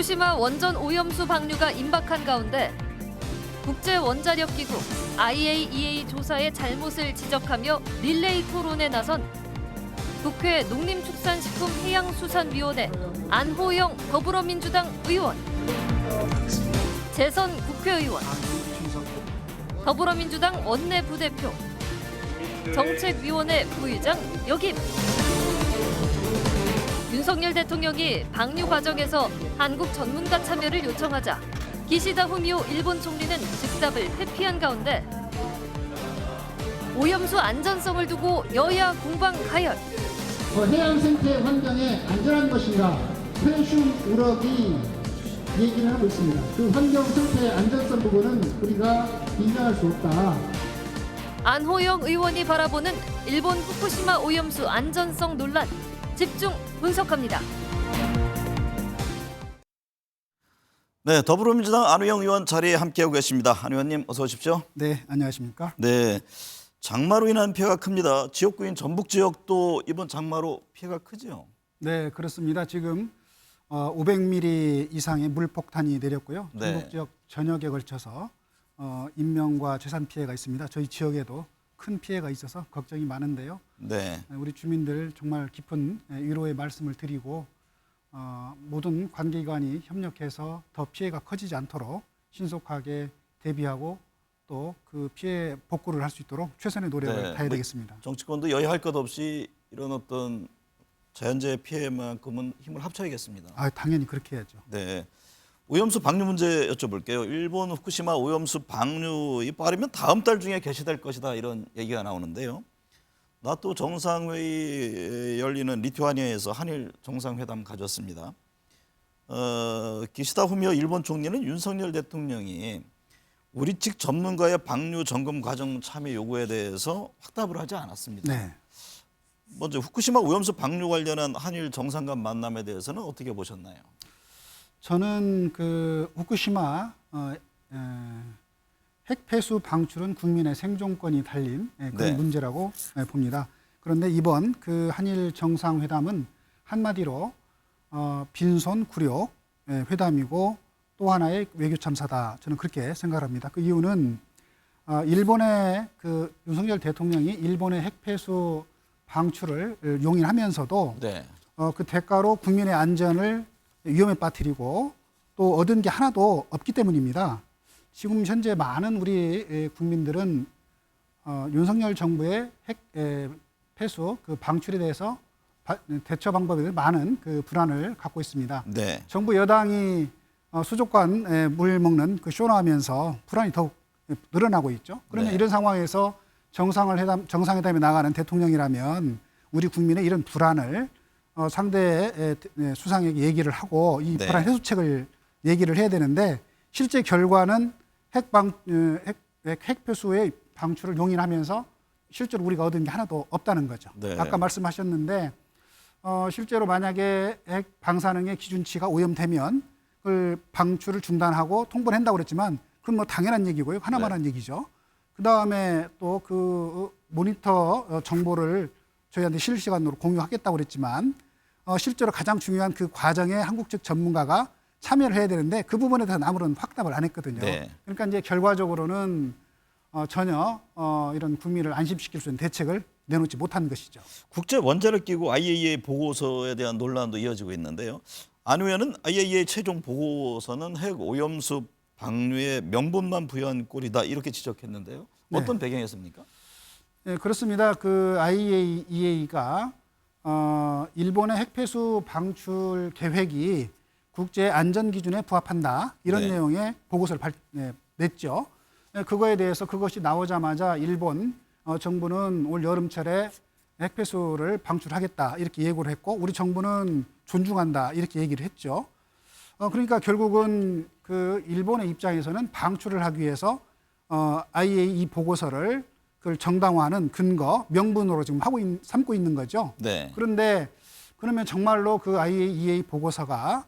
후쿠시마 원전 오염수 방류가 임박한 가운데 국제원자력기구 IAEA 조사의 잘못을 지적하며 릴레이 토론에 나선 국회 농림축산식품해양수산위원회 안호영 더불어민주당 의원, 재선 국회의원, 더불어민주당 원내부대표, 정책위원회 부의장 역임. 윤석열 대통령이 방류 과정에서 한국 전문가 참여를 요청하자 기시다 후미오 일본 총리는 즉답을 회피한 가운데 오염수 안전성을 두고 여야 공방 가열. 해양 생태 환경에 안전한 것인가 회수 우럭이 얘기를 하고 있습니다. 그 환경 생태 안전성 부분은 우리가 인정할 수 없다. 안호영 의원이 바라보는 일본 후쿠시마 오염수 안전성 논란 집중 분석합니다. 네, 더불어민주당 안호영 의원 자리에 함께하고 계십니다. 안 의원님 어서 오십시오. 네, 안녕하십니까? 네, 장마로 인한 피해가 큽니다. 지역구인 전북 지역도 이번 장마로 피해가 크죠? 네, 그렇습니다. 지금 500mm 이상의 물폭탄이 내렸고요. 네. 전북 지역 전역에 걸쳐서 인명과 재산 피해가 있습니다. 저희 지역에도 큰 피해가 있어서 걱정이 많은데요. 네, 우리 주민들 정말 깊은 위로의 말씀을 드리고 모든 관계기관이 협력해서 더 피해가 커지지 않도록 신속하게 대비하고 또 그 피해 복구를 할 수 있도록 최선의 노력을 네. 다해야 되겠습니다. 정치권도 여야할 것 없이 이런 어떤 자연재해 피해만큼은 힘을 합쳐야겠습니다. 당연히 그렇게 해야죠. 네, 오염수 방류 문제 여쭤볼게요. 일본 후쿠시마 오염수 방류이 빠르면 다음 달 중에 개시될 것이다 이런 얘기가 나오는데요. 나토 정상회의 열리는 리투아니아에서 한일 정상회담 가졌습니다. 기시다 후미오 일본 총리는 윤석열 대통령이 우리 측 전문가의 방류 점검 과정 참여 요구에 대해서 확답을 하지 않았습니다. 네. 먼저 후쿠시마 오염수 방류 관련한 한일 정상 간 만남에 대해서는 어떻게 보셨나요? 저는 그 후쿠시마 핵폐수 방출은 국민의 생존권이 달린 그런 네. 문제라고 봅니다. 그런데 이번 그 한일 정상회담은 한마디로 빈손 굴욕 회담이고 또 하나의 외교 참사다. 저는 그렇게 생각합니다. 그 이유는 일본의 그 윤석열 대통령이 일본의 핵폐수 방출을 용인하면서도 네. 그 대가로 국민의 안전을 위험에 빠뜨리고 또 얻은 게 하나도 없기 때문입니다. 지금 현재 많은 우리 국민들은 윤석열 정부의 핵 폐수 그 방출에 대해서 대처 방법에 대해 많은 그 불안을 갖고 있습니다. 네. 정부 여당이 수족관 물 먹는 그 쇼나하면서 불안이 더욱 늘어나고 있죠. 그러면 네. 이런 상황에서 정상회담에 나가는 대통령이라면 우리 국민의 이런 불안을 상대 수상에게 얘기를 하고 이 네. 불안 해소책을 얘기를 해야 되는데 실제 결과는 핵폐수의 방출을 용인하면서 실제로 우리가 얻은 게 하나도 없다는 거죠. 네. 아까 말씀하셨는데 실제로 만약에 핵 방사능의 기준치가 오염되면 그걸 방출을 중단하고 통보를 한다고 그랬지만 그건 뭐 당연한 얘기고요. 하나만한 얘기죠. 그다음에 또 그 모니터 정보를 저희한테 실시간으로 공유하겠다고 그랬지만 실제로 가장 중요한 그 과정에 한국 측 전문가가 참여를 해야 되는데 그 부분에 대해서 아무런 확답을 안 했거든요. 네. 그러니까 이제 결과적으로는 전혀 이런 국민을 안심시킬 수 있는 대책을 내놓지 못한 것이죠. 국제 원자력 기구 IAEA 보고서에 대한 논란도 이어지고 있는데요. 안 의원은 IAEA 최종 보고서는 핵 오염수 방류의 명분만 부여한 꼴이다 이렇게 지적했는데요. 어떤 배경이었습니까? 네, 그렇습니다. 그 IAEA가 일본의 핵폐수 방출 계획이 국제 안전 기준에 부합한다 이런 네. 내용의 보고서를 냈죠. 그거에 대해서 그것이 나오자마자 일본 정부는 올 여름철에 핵폐수를 방출하겠다 이렇게 예고를 했고 우리 정부는 존중한다 이렇게 얘기를 했죠. 그러니까 결국은 그 일본의 입장에서는 방출을 하기 위해서 IAEA 보고서를 그걸 정당화하는 근거, 명분으로 지금 삼고 있는 거죠. 네. 그런데 그러면 정말로 그 IAEA 보고서가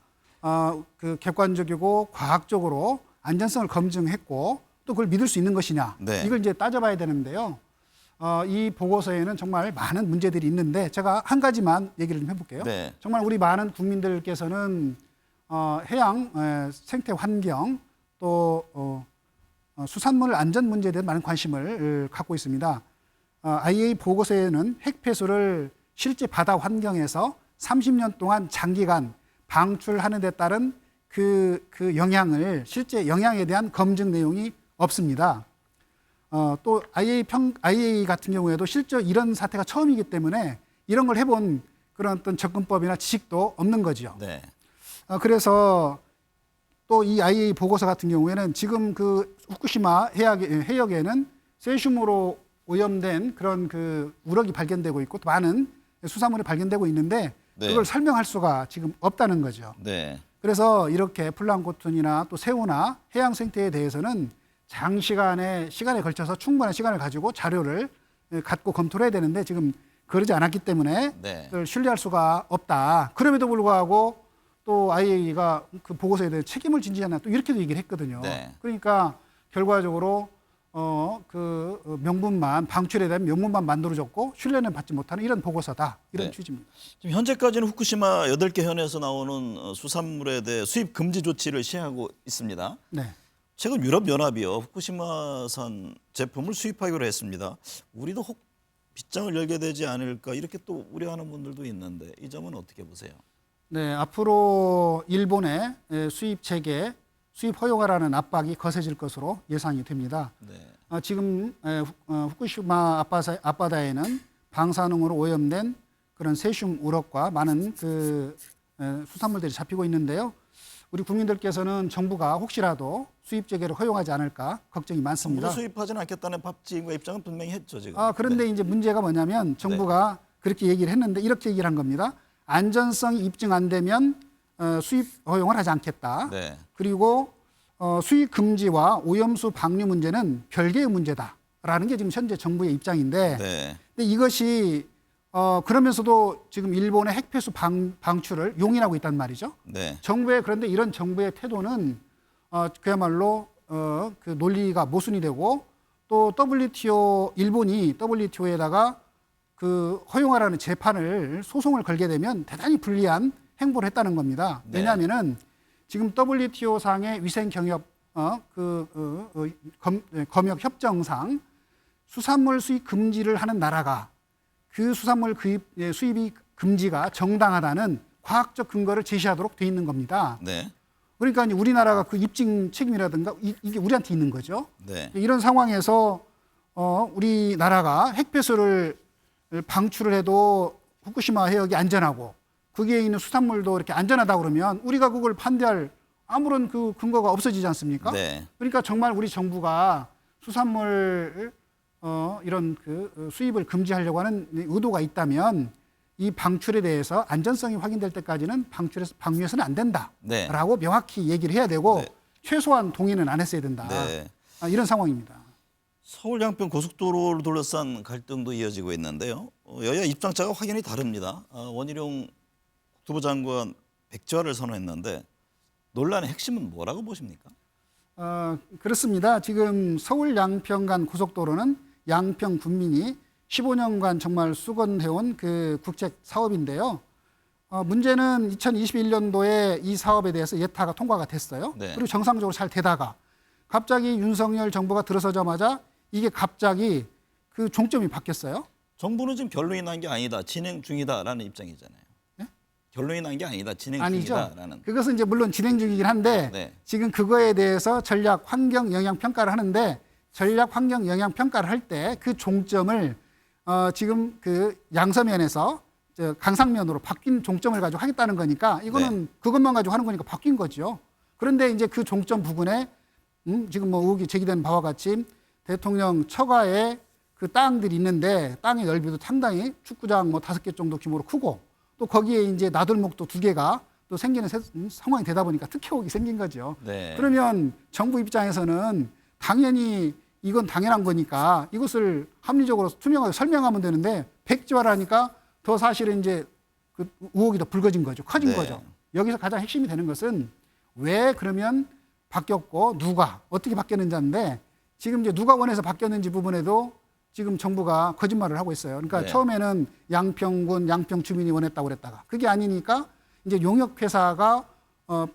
그 객관적이고 과학적으로 안전성을 검증했고 또 그걸 믿을 수 있는 것이냐. 네. 이걸 이제 따져봐야 되는데요. 이 보고서에는 정말 많은 문제들이 있는데 제가 한 가지만 얘기를 좀 해볼게요. 네. 정말 우리 많은 국민들께서는 해양 생태 환경 또 수산물 안전 문제에 대한 많은 관심을 갖고 있습니다. IAEA 보고서에는 핵폐수를 실제 바다 환경에서 30년 동안 장기간 방출하는 데 따른 그 영향을 실제 영향에 대한 검증 내용이 없습니다. 또 IAEA 같은 경우에도 실제 이런 사태가 처음이기 때문에 이런 걸 해본 그런 어떤 접근법이나 지식도 없는 거죠. 네. 그래서 또 이 IAEA 보고서 같은 경우에는 지금 그 후쿠시마 해역에는 세슘으로 오염된 그런 그 우럭이 발견되고 있고 또 많은 수산물이 발견되고 있는데 네. 그걸 설명할 수가 지금 없다는 거죠. 네. 그래서 이렇게 플랑크톤이나 또 새우나 해양 생태에 대해서는 장시간의 시간에 걸쳐서 충분한 시간을 가지고 자료를 갖고 검토를 해야 되는데 지금 그러지 않았기 때문에 네. 그걸 신뢰할 수가 없다. 그럼에도 불구하고 또 IAEA가 그 보고서에 대해 책임을 진지 않나 또 이렇게도 얘기를 했거든요. 네. 그러니까 결과적으로 그 명분만 방출에 대한 명분만 만들어졌고 신뢰는 받지 못하는 이런 보고서다. 이런 네. 취지입니다. 지금 현재까지는 후쿠시마 8개 현에서 나오는 수산물에 대해 수입 금지 조치를 시행하고 있습니다. 네. 최근 유럽연합이요 후쿠시마산 제품을 수입하기로 했습니다. 우리도 혹 빗장을 열게 되지 않을까 이렇게 또 우려하는 분들도 있는데 이 점은 어떻게 보세요? 네, 앞으로 일본의 수입 체계, 수입 허용하라는 압박이 거세질 것으로 예상이 됩니다. 네. 지금 후쿠시마 앞바다에는 방사능으로 오염된 그런 세슘 우럭과 많은 그 수산물들이 잡히고 있는데요. 우리 국민들께서는 정부가 혹시라도 수입 체계를 허용하지 않을까 걱정이 많습니다. 정부도 수입하지는 않겠다는 밥지인과 입장은 분명히 했죠 지금. 그런데 네. 이제 문제가 뭐냐면 정부가 그렇게 얘기를 했는데 이렇게 얘기를 한 겁니다. 안전성이 입증 안 되면 수입 허용을 하지 않겠다. 네. 그리고 수입 금지와 오염수 방류 문제는 별개의 문제다라는 게 지금 현재 정부의 입장인데 네. 근데 이것이 그러면서도 지금 일본의 핵폐수 방출을 용인하고 있단 말이죠. 네. 그런데 이런 정부의 태도는 그야말로 그 논리가 모순이 되고 또 일본이 WTO에다가 그 허용하라는 소송을 걸게 되면 대단히 불리한 행보를 했다는 겁니다. 네. 왜냐하면은 지금 WTO 상의 위생 경협 검역 협정상 수산물 수입 금지를 하는 나라가 그 수산물 수입이 금지가 정당하다는 과학적 근거를 제시하도록 돼 있는 겁니다. 네. 그러니까 이제 우리나라가 그 입증 책임이라든가 이게 우리한테 있는 거죠. 네. 이런 상황에서 우리나라가 핵폐수를 방출을 해도 후쿠시마 해역이 안전하고 거기에 있는 수산물도 이렇게 안전하다 그러면 우리가 그걸 반대할 아무런 그 근거가 없어지지 않습니까? 네. 그러니까 정말 우리 정부가 수산물 이런 그 수입을 금지하려고 하는 의도가 있다면 이 방출에 대해서 안전성이 확인될 때까지는 방류해서는 안 된다라고 네. 명확히 얘기를 해야 되고 네. 최소한 동의는 안 했어야 된다. 네. 이런 상황입니다. 서울 양평 고속도로를 둘러싼 갈등도 이어지고 있는데요. 여야 입장차가 확연히 다릅니다. 원희룡 국토부 장관 백지화를 선언했는데 논란의 핵심은 뭐라고 보십니까? 그렇습니다. 지금 서울 양평 간 고속도로는 양평 군민이 15년간 정말 수건해온 그 국책 사업인데요. 문제는 2021년도에 이 사업에 대해서 예타가 통과가 됐어요. 네. 그리고 정상적으로 잘 되다가 갑자기 윤석열 정부가 들어서자마자 이게 갑자기 그 종점이 바뀌었어요. 정부는 지금 결론이 난 게 아니다. 진행 중이다라는 입장이잖아요. 네? 결론이 난 게 아니다. 진행 아니죠. 중이다라는. 그것은 이제 물론 진행 중이긴 한데 네. 지금 그거에 대해서 전략 환경 영향 평가를 하는데 전략 환경 영향 평가를 할 때 그 종점을 지금 그 양서면에서 강상면으로 바뀐 종점을 가지고 하겠다는 거니까 이거는 그것만 가지고 하는 거니까 바뀐 거죠. 그런데 이제 그 종점 부분에 지금 뭐 의혹이 제기되는 바와 같이 대통령 처가에 그 땅들이 있는데 땅의 넓이도 상당히 축구장 뭐 5개 정도 규모로 크고 또 거기에 이제 나들목도 2개가 또 생기는 상황이 되다 보니까 특혜옥이 생긴 거죠. 네. 그러면 정부 입장에서는 당연히 이건 당연한 거니까 이것을 합리적으로 투명하게 설명하면 되는데 백지화라니까 더 사실은 이제 그 의혹이 더 불거진 거죠. 커진 네. 거죠. 여기서 가장 핵심이 되는 것은 왜 그러면 바뀌었고 누가 어떻게 바뀌었는지인데 지금 이제 누가 원해서 바뀌었는지 부분에도 지금 정부가 거짓말을 하고 있어요. 그러니까 네. 처음에는 양평군 양평 주민이 원했다고 그랬다가 그게 아니니까 이제 용역회사가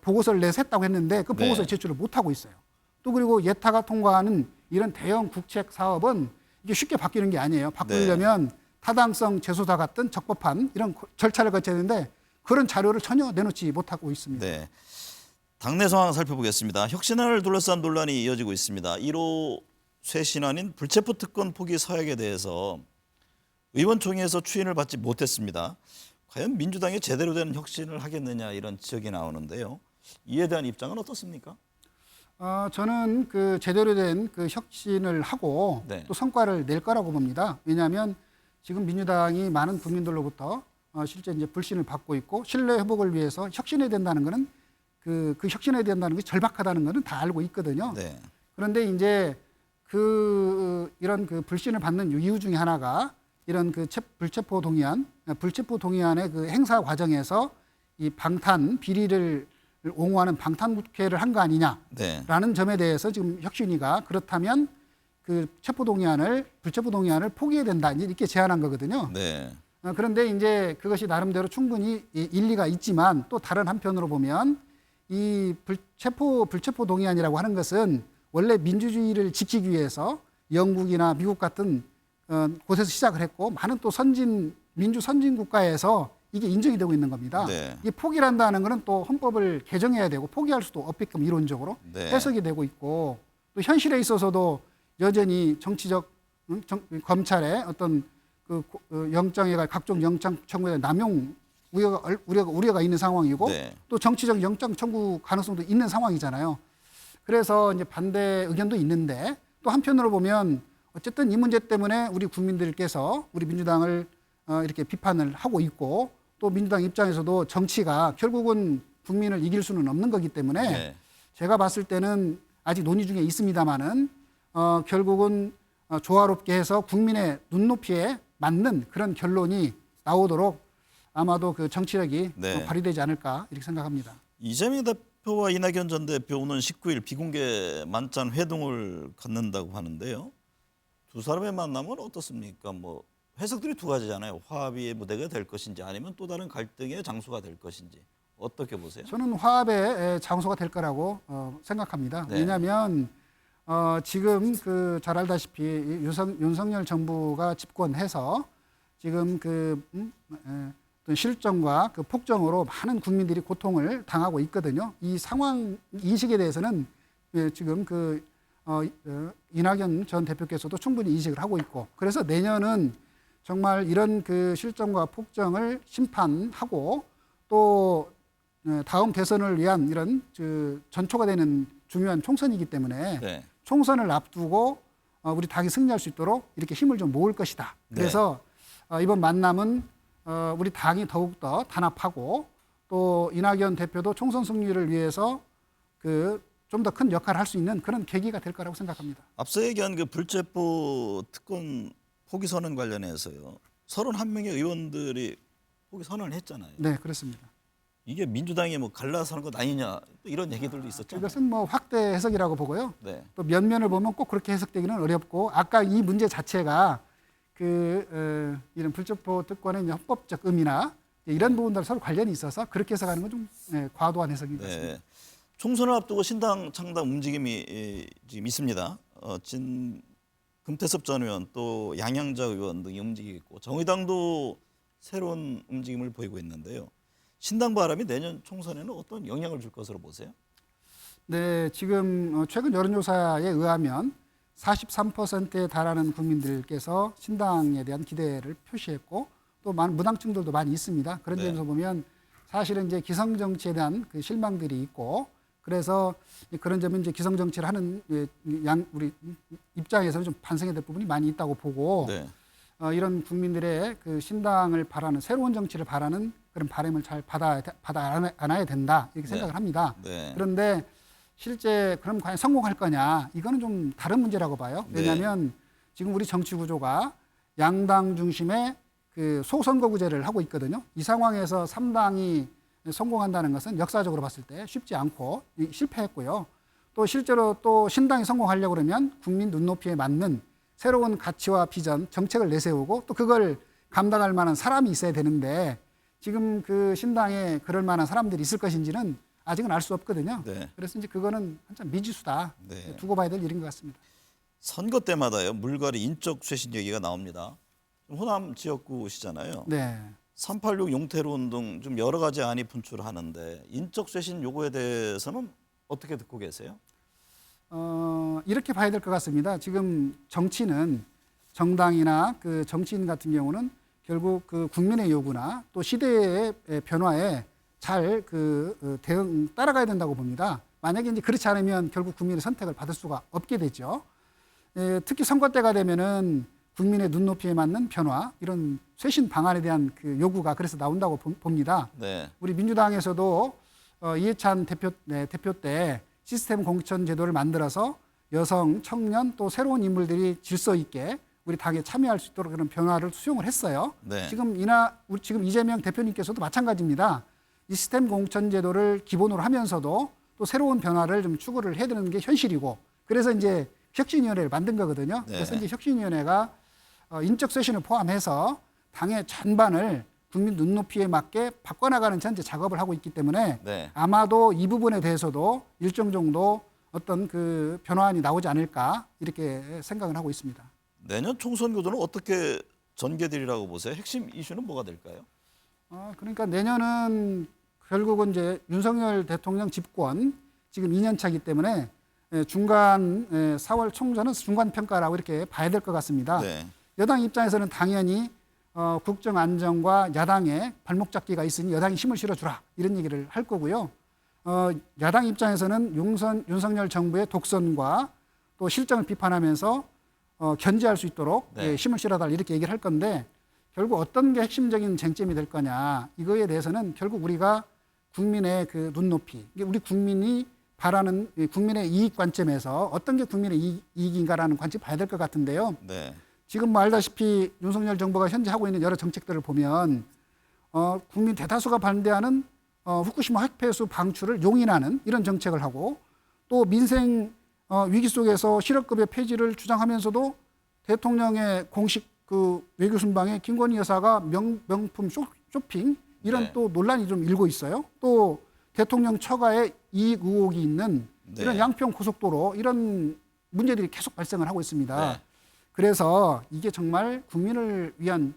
보고서를 내셌다고 했는데 그 보고서 네. 제출을 못하고 있어요. 또 그리고 예타가 통과하는 이런 대형 국책 사업은 이게 쉽게 바뀌는 게 아니에요. 바꾸려면 타당성 재조사 같은 적법한 이런 절차를 거쳐야 되는데 그런 자료를 전혀 내놓지 못하고 있습니다. 네. 당내 상황 살펴보겠습니다. 혁신안을 둘러싼 논란이 이어지고 있습니다. 1호 쇄신안인 불체포 특권 포기 서약에 대해서 의원총회에서 추인을 받지 못했습니다. 과연 민주당이 제대로 된 혁신을 하겠느냐 이런 지적이 나오는데요. 이에 대한 입장은 어떻습니까? 저는 그 제대로 된 그 혁신을 하고 네. 또 성과를 낼 거라고 봅니다. 왜냐하면 지금 민주당이 많은 국민들로부터 실제 이제 불신을 받고 있고 신뢰 회복을 위해서 혁신해야 된다는 것은 그 혁신해야 된다는 것이 절박하다는 것은 다 알고 있거든요. 네. 그런데 이제 이런 그 불신을 받는 이유 중에 하나가 이런 그 불체포 동의안의 그 행사 과정에서 이 방탄 비리를 옹호하는 방탄 국회를 한 거 아니냐라는 네. 점에 대해서 지금 혁신위가 그렇다면 그 불체포 동의안을 포기해야 된다 이렇게 제안한 거거든요. 네. 그런데 이제 그것이 나름대로 충분히 일리가 있지만 또 다른 한편으로 보면 이 불체포 동의안이라고 하는 것은 원래 민주주의를 지키기 위해서 영국이나 미국 같은 곳에서 시작을 했고 많은 또 민주 선진 국가에서 이게 인정이 되고 있는 겁니다. 네. 이 포기한다는 것은 또 헌법을 개정해야 되고 포기할 수도 없게끔 이론적으로 네. 해석이 되고 있고 또 현실에 있어서도 여전히 정치적 검찰의 어떤 영장에 각종 영장 청구에 대한 남용 우려가 있는 상황이고 네. 또 정치적 영장 청구 가능성도 있는 상황이잖아요. 그래서 이제 반대 의견도 있는데 또 한편으로 보면 어쨌든 이 문제 때문에 우리 국민들께서 우리 민주당을 이렇게 비판을 하고 있고 또 민주당 입장에서도 정치가 결국은 국민을 이길 수는 없는 거기 때문에 네. 제가 봤을 때는 아직 논의 중에 있습니다만은 결국은 조화롭게 해서 국민의 눈높이에 맞는 그런 결론이 나오도록 아마도 그 정치력이 네. 발휘되지 않을까 이렇게 생각합니다. 이재명 대표와 이낙연 전 대표 오는 19일 비공개 만찬 회동을 갖는다고 하는데요. 두 사람의 만남은 어떻습니까? 뭐 해석들이 두 가지잖아요. 화합의 무대가 될 것인지 아니면 또 다른 갈등의 장소가 될 것인지 어떻게 보세요? 저는 화합의 장소가 될 거라고 생각합니다. 네. 왜냐하면 지금 잘 알다시피 윤석열 정부가 집권해서 지금 어떤 실정과 그 폭정으로 많은 국민들이 고통을 당하고 있거든요. 이 상황 인식에 대해서는 지금 이낙연 전 대표께서도 충분히 인식을 하고 있고 그래서 내년은 정말 이런 그 실정과 폭정을 심판하고 또 다음 대선을 위한 이런 전초가 되는 중요한 총선이기 때문에 네. 총선을 앞두고 우리 당이 승리할 수 있도록 이렇게 힘을 좀 모을 것이다. 그래서 이번 만남은 우리 당이 더욱더 단합하고 또 이낙연 대표도 총선 승리를 위해서 좀 더 큰 역할을 할 수 있는 그런 계기가 될 거라고 생각합니다. 앞서 얘기한 그 불체포 특권 포기 선언 관련해서요. 31명의 의원들이 포기 선언을 했잖아요. 네, 그렇습니다. 이게 민주당이 뭐 갈라서 하는 것 아니냐 이런 얘기들도 있었잖아요. 이것은 뭐 확대 해석이라고 보고요. 네. 또 면면을 보면 꼭 그렇게 해석되기는 어렵고 아까 이 문제 자체가 이런 불체포 특권의 이제 헌법적 의미나 이런 부분들 서로 관련이 있어서 그렇게 해석하는 건 좀 과도한 해석인 것 같습니다. 네. 총선을 앞두고 신당 창당 움직임이 지금 있습니다. 금태섭 전 의원 또 양양자 의원 등이 움직이고 있고 정의당도 새로운 움직임을 보이고 있는데요. 신당 바람이 내년 총선에는 어떤 영향을 줄 것으로 보세요? 네, 지금 최근 여론조사에 의하면 43%에 달하는 국민들께서 신당에 대한 기대를 표시했고 또 많은 무당층들도 많이 있습니다. 그런 네. 점에서 보면 사실은 이제 기성 정치에 대한 그 실망들이 있고 그래서 그런 점은 이제 기성 정치를 하는 우리 입장에서는 좀 반성해야 될 부분이 많이 있다고 보고 네. 이런 국민들의 그 신당을 바라는 새로운 정치를 바라는 그런 바람을 잘 받아 안아야 된다 이렇게 생각을 합니다. 네. 그런데 실제 그럼 과연 성공할 거냐 이거는 좀 다른 문제라고 봐요. 왜냐하면 지금 우리 정치 구조가 양당 중심의 그 소선거구제를 하고 있거든요. 이 상황에서 3당이 성공한다는 것은 역사적으로 봤을 때 쉽지 않고 실패했고요. 또 실제로 또 신당이 성공하려고 그러면 국민 눈높이에 맞는 새로운 가치와 비전, 정책을 내세우고 또 그걸 감당할 만한 사람이 있어야 되는데 지금 그 신당에 그럴 만한 사람들이 있을 것인지는 아직은 알 수 없거든요. 네. 그래서 이제 그거는 한참 미지수다. 네. 두고 봐야 될 일인 것 같습니다. 선거 때마다요 물갈이 인적 쇄신 얘기가 나옵니다. 호남 지역구시잖아요. 네. 386 용태로 운동 좀 여러 가지 안이 분출하는데 인적 쇄신 요구에 대해서는 어떻게 듣고 계세요? 이렇게 봐야 될 것 같습니다. 지금 정치는 정당이나 그 정치인 같은 경우는 결국 그 국민의 요구나 또 시대의 변화에 잘 대응 따라가야 된다고 봅니다. 만약에 이제 그렇지 않으면 결국 국민의 선택을 받을 수가 없게 되죠. 특히 선거 때가 되면은 국민의 눈높이에 맞는 변화 이런 쇄신 방안에 대한 그 요구가 그래서 나온다고 봅니다. 네. 우리 민주당에서도 이해찬 대표 때 시스템 공천 제도를 만들어서 여성, 청년 또 새로운 인물들이 질서 있게 우리 당에 참여할 수 있도록 그런 변화를 수용을 했어요. 네. 지금 이재명 대표님께서도 마찬가지입니다. 이 시스템 공천 제도를 기본으로 하면서도 또 새로운 변화를 좀 추구를 해야 되는 게 현실이고 그래서 이제 혁신위원회를 만든 거거든요. 네. 그래서 이제 혁신위원회가 인적 쇄신을 포함해서 당의 전반을 국민 눈높이에 맞게 바꿔나가는 전제 작업을 하고 있기 때문에 네. 아마도 이 부분에 대해서도 일정 정도 어떤 그 변화안이 나오지 않을까 이렇게 생각을 하고 있습니다. 내년 총선 구도는 어떻게 전개되리라고 보세요? 핵심 이슈는 뭐가 될까요? 그러니까 내년은 결국은 이제 윤석열 대통령 집권 지금 2년 차이기 때문에 중간 4월 총선은 중간 평가라고 이렇게 봐야 될 것 같습니다. 네. 여당 입장에서는 당연히 국정 안정과 야당의 발목 잡기가 있으니 여당이 힘을 실어주라 이런 얘기를 할 거고요. 야당 입장에서는 윤석열 정부의 독선과 또 실정을 비판하면서 견제할 수 있도록 네. 힘을 실어달라 이렇게 얘기를 할 건데 결국 어떤 게 핵심적인 쟁점이 될 거냐 이거에 대해서는 결국 우리가 국민의 그 눈높이 우리 국민이 바라는 국민의 이익 관점에서 어떤 게 국민의 이익인가라는 관점 봐야 될 것 같은데요. 네. 지금 뭐 알다시피 윤석열 정부가 현재 하고 있는 여러 정책들을 보면 국민 대다수가 반대하는 후쿠시마 핵폐수 방출을 용인하는 이런 정책을 하고 또 민생 위기 속에서 실업급여 폐지를 주장하면서도 대통령의 공식 그 외교 순방에 김건희 여사가 명품 쇼핑 이런 네. 또 논란이 좀 일고 있어요. 또 대통령 처가에 이익 의혹이 있는 네. 이런 양평 고속도로 이런 문제들이 계속 발생을 하고 있습니다. 네. 그래서 이게 정말 국민을 위한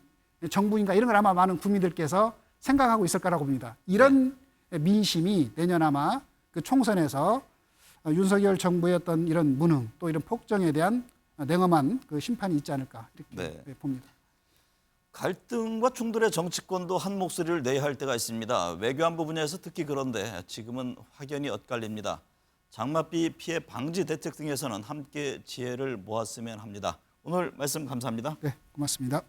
정부인가 이런 걸 아마 많은 국민들께서 생각하고 있을 거라고 봅니다. 이런 민심이 내년 아마 그 총선에서 윤석열 정부의 어떤 이런 무능 또 이런 폭정에 대한 냉엄한 그 심판이 있지 않을까 이렇게 네. 봅니다. 갈등과 충돌의 정치권도 한 목소리를 내야 할 때가 있습니다. 외교안보 분야에서 특히 그런데 지금은 확연히 엇갈립니다. 장맛비 피해 방지 대책 등에서는 함께 지혜를 모았으면 합니다. 오늘 말씀 감사합니다. 네, 고맙습니다.